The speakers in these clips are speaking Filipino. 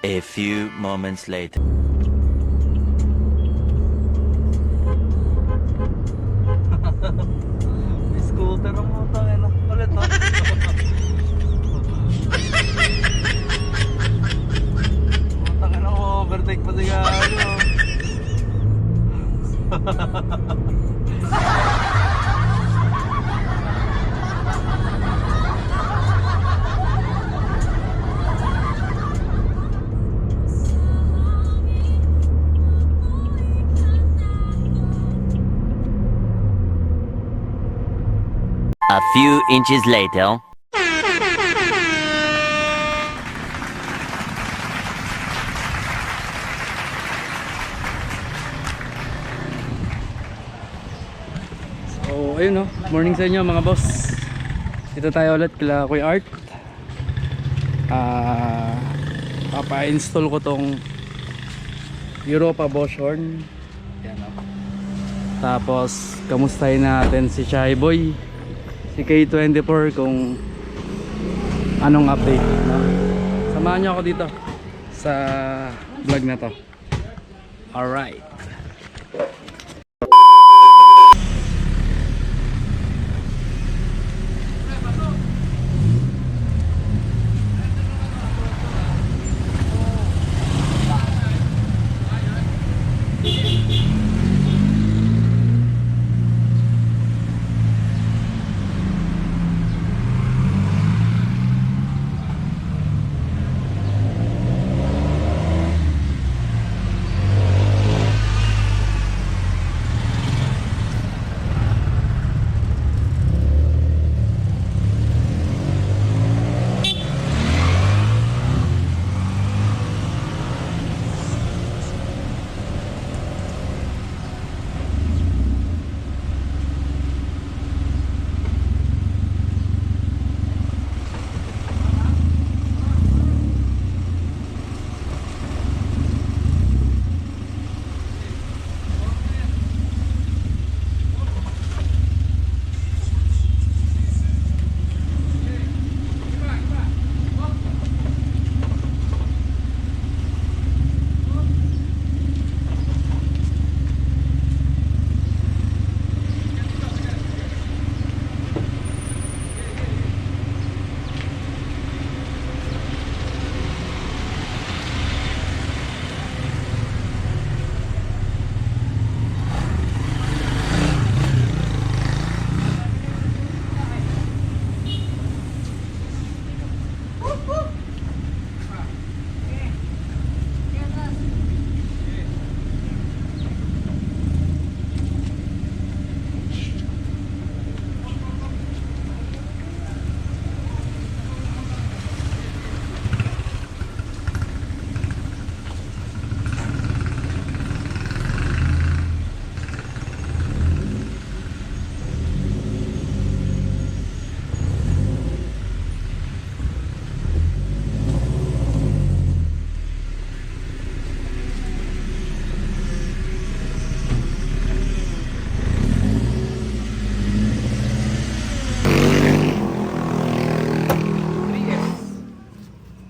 A few moments later. May scooter ang utang ina. Ulit ha. Utang ina mo, overtake pa si Gago. A few inches later. So ayun no, morning sa inyo mga boss. Dito tayo ulit kila Kuya Art. Papa-install ko tong Europa Bosch horn. Yan o. Tapos kamustahin natin si Shy Boy, si K24 kung anong update, no? Samahan nyo ako dito sa vlog na to. Alright.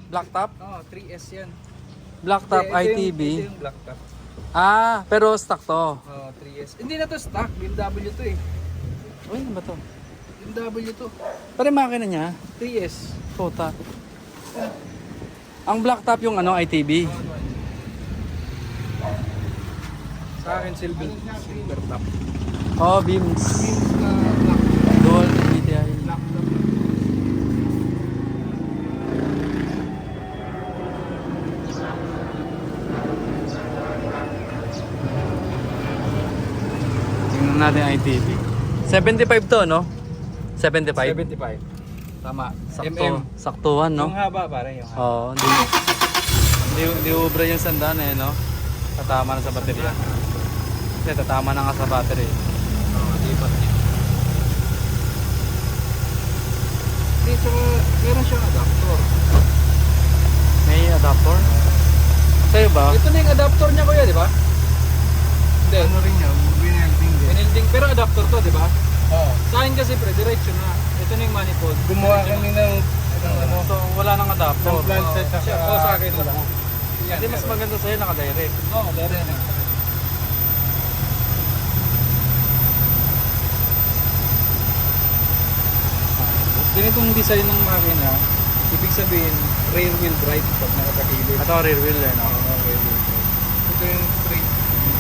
Blacktop? Oo, 3S yan. Blacktop ITB. Ito yung blacktop. Ah, pero stock to. Oo, 3S. Hindi na to stock, BMW to eh. Uy, ano ba to? BMW to. Pero yung makina niya, 3S. puta. Ang blacktop yung ano, ITB. Sa akin, silver top. Oh, beams. Na blacktop. Gold, PTI. Blacktop. Tingnan natin ITB. 75 to, no? 75? 75. Tama. Sakto, MM. saktuhan, no? Yung haba pare, yung haba. Oo, hindi ubra yung sandan eh, no? Tatama na sa baterya. Kasi tatama na nga sa battery. Oo, lipat niya. Hindi, tsaka meron siyang adapter. May adapter? Sa'yo ba? Ito na yung adapter niya kuya, di ba? Hindi. Ano rin yun? Winelding din. Pinilding, pero adapter to, di ba? Oo. Sa akin kasi pre, diretso na. Ito na yung manifold. Gumawa Diretso kami na. ng ano, so wala nang adapter. Ng plant set sa sa akin wala. Hindi mas maganda sa'yo naka-direct. Oo, direct. Ganitong design ng makina, ibig sabihin, rear wheel drive pag nakapagilid. Ito rear wheel eh, no? Oo, rear wheel drive. Ito yung straight.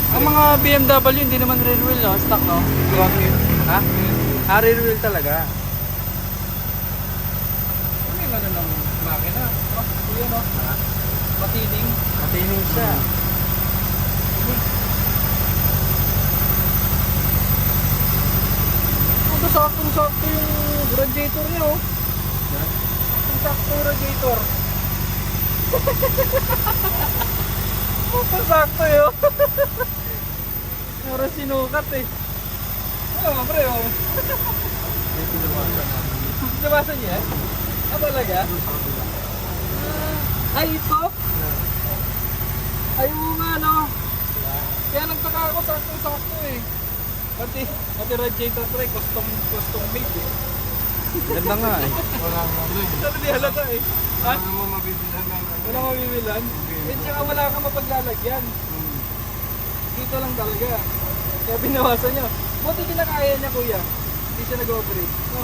Ang mga BMW hindi naman rear wheel, no? Stock, no? Front wheel. Ha? Ah, rear wheel talaga. Ano yung ano ng makina? Oh, yun o. Matining. Matining siya. Ito saktong-sakto yung radiator niya oh. Saktong-sakto yung radiator. Sakto yun. Parang sinukat eh. Oo, pre oh. Nabasan niya? Ah, talaga? Ay, ito? Ay, oo nga no. Kaya nagtaka ako saktong-sakto eh. Pati radiator pre, custom made eh. Ganda nga eh. Wala mo Sabi di halata eh. Ha? mo mabibilan ng Wala kang bibilan. Eh, tsaka wala kang mapaglalagyan. Dito lang talaga. Kaya binawasan niya. Buti kinakaya niya kuya. Hindi siya nag-operate. No?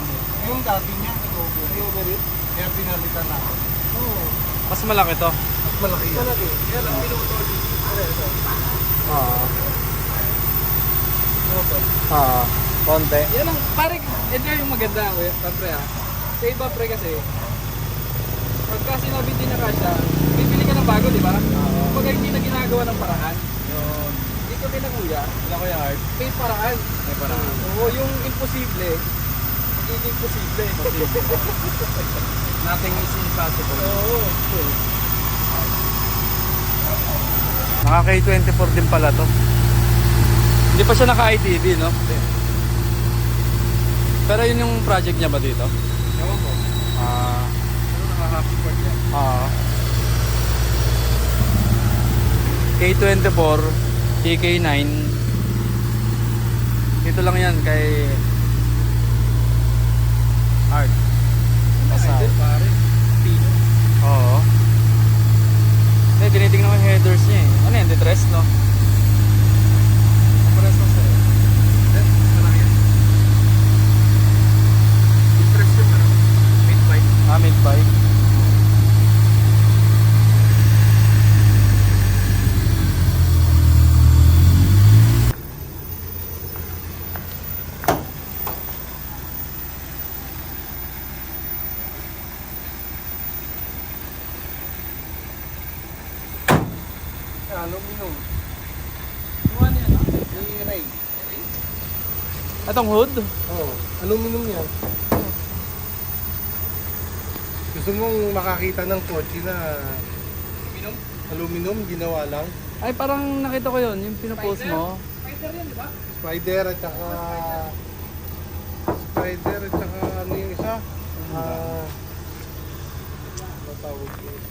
yung dati niya nag-over. Nag-operate? Kaya pinalitan na ako. Oo. Mas malaki to. Mas malaki yan. Malaki. Kaya lang pinutol. Konti. Yan ang, pare, ito yung maganda kuya, pre ha. Sa iba pre kasi, pagka sinabi din na kasya, bibili ka ng bago, di ba? Pag hindi na ginagawa ng paraan, Yun. dito kay na kuya, Wala ko yung art. may paraan. May parang. Oo, yung imposible, magiging posible. Nothing is impossible. Oo. Naka K24 din pala to. Hindi pa siya naka-ITV, no? Pero yun yung project niya ba dito? Ewan ko. Ah. Ano naka-happy part yan? K24, TK9. Dito lang yan kay Art. Idol pare. Pino. Oo. Eh, tinitingnan ko yung headers niya eh. Ano yan? Detress, no? Pares lang sa'yo. Malaki yan. Interest yung ano? Mid-bike. Ah, mid-bike. Aluminum. Yung ano yan? Yung Ray. Atong hood? Oo. Aluminum yan. Gusto mong makakita ng kotse na aluminum? Aluminum, ginawa lang. Ay, parang nakita ko yun. Yung pinopost mo. Spider yan, di ba? Spider at saka... Spider at saka ano yung isa? Ano tawag yun?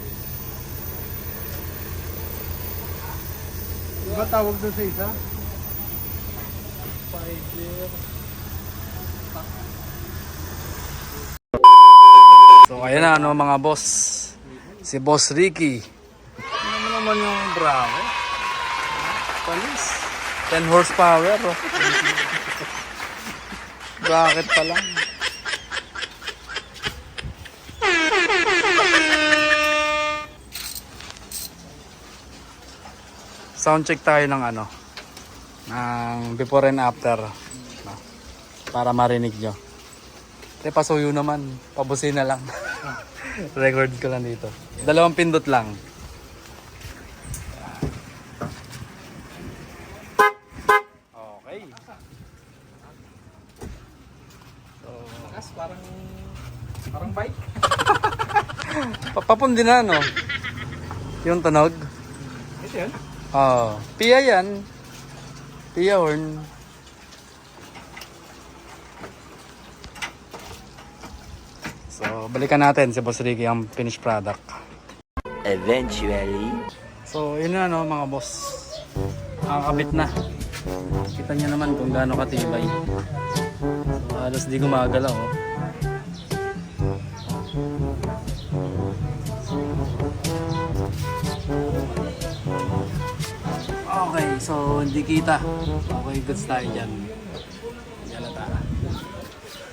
Diba tawag doon sa isa? Spider... So, ayan na, ano, mga boss. Si Boss Ricky. Ano naman yung Bravo? Panis. 10 horsepower, oh. Bakit pa lang? Sound check tayo ng ano, ng before and after, no? Para marinig nyo. Pasuyo naman, pabusin na lang. Record ko lang dito. 2 pindot lang. Okay. So, Lakas, parang bike. papundi na, no? Yung tunog. Ito yan? Oh, Pia yan. Pia horn. So, balikan natin si Boss Ricky ang finished product. Eventually. So, yun na, no, mga boss. Nakakabit na. Kita niyo naman kung gaano katibay. So, halos di gumagalaw, oh. So, hindi kita. Okay, goods tayo dyan. Hindi halata.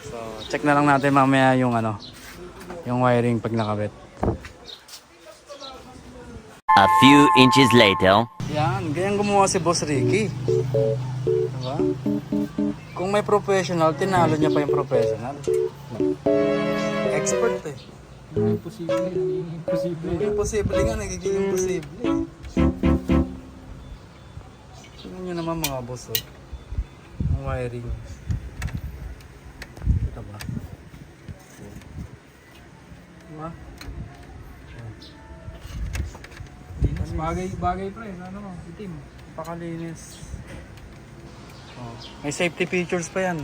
So, check na lang natin mamaya yung ano, yung wiring pag nakabit. A few inches later. Yan, ganyan gumawa si Boss Ricky. Diba? Kung may professional, tinalo niya pa yung professional. Expert eh. Imposible. Imposible nga, nagiging imposible. Tingnan nyo naman mga boss, oh. Ang wiring. Kita ba? Diba? Bagay pre, ano, itim. Pakalinis. Oh. May safety features pa yan.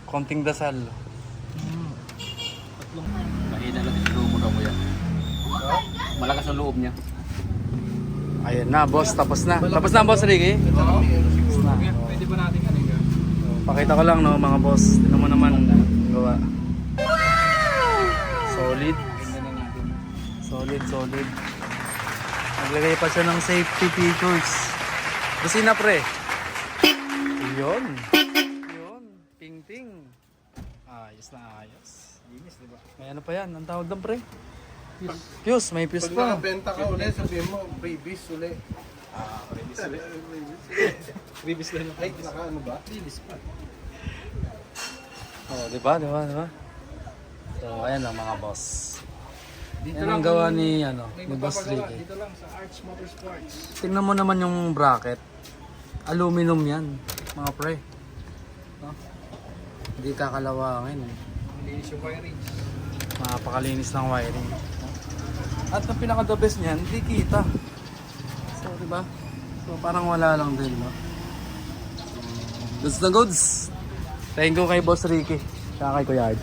Konting dasal. Mahina lang yung loob mo daw kuya. Malakas ang loob niya. Ayan na, boss. Tapos na. Tapos na, boss Ricky. Pwede ba natin ano yun? Pakita ko lang, no, mga boss. Tignan mo naman. Gawa. Solid. Ganda na natin. Solid, solid. Naglagay pa siya ng safety features. Busina, pre. Yun. Yun. Ting-ting. Ayos na ayos. Linis, di ba? May ano pa yan? Ang tawag doon, pre? Fuse. May fuse Pag pa. nakabenta ka ulit, sabihin mo, babies ulit. Ribis lang. Ay, naka ano ba? Linis pa. Oh, di ba? Di ba? Di ba? So, ayan ang mga boss. Dito Yan ang gawa ni, ano, may ni Boss magpapagawa. Ricky. Dito lang sa Arch Motorsports. Tingnan mo naman yung bracket. Aluminum yan, mga pre. No? Hindi kakalawangin. Ang linis yung wiring. Napakalinis ng wiring. No? At ang pinaka-the best niyan, hindi kita. So, di ba? So, parang wala lang din, no? Goods na goods. Thank you kay Boss Ricky. Tsaka kay Kuya Art.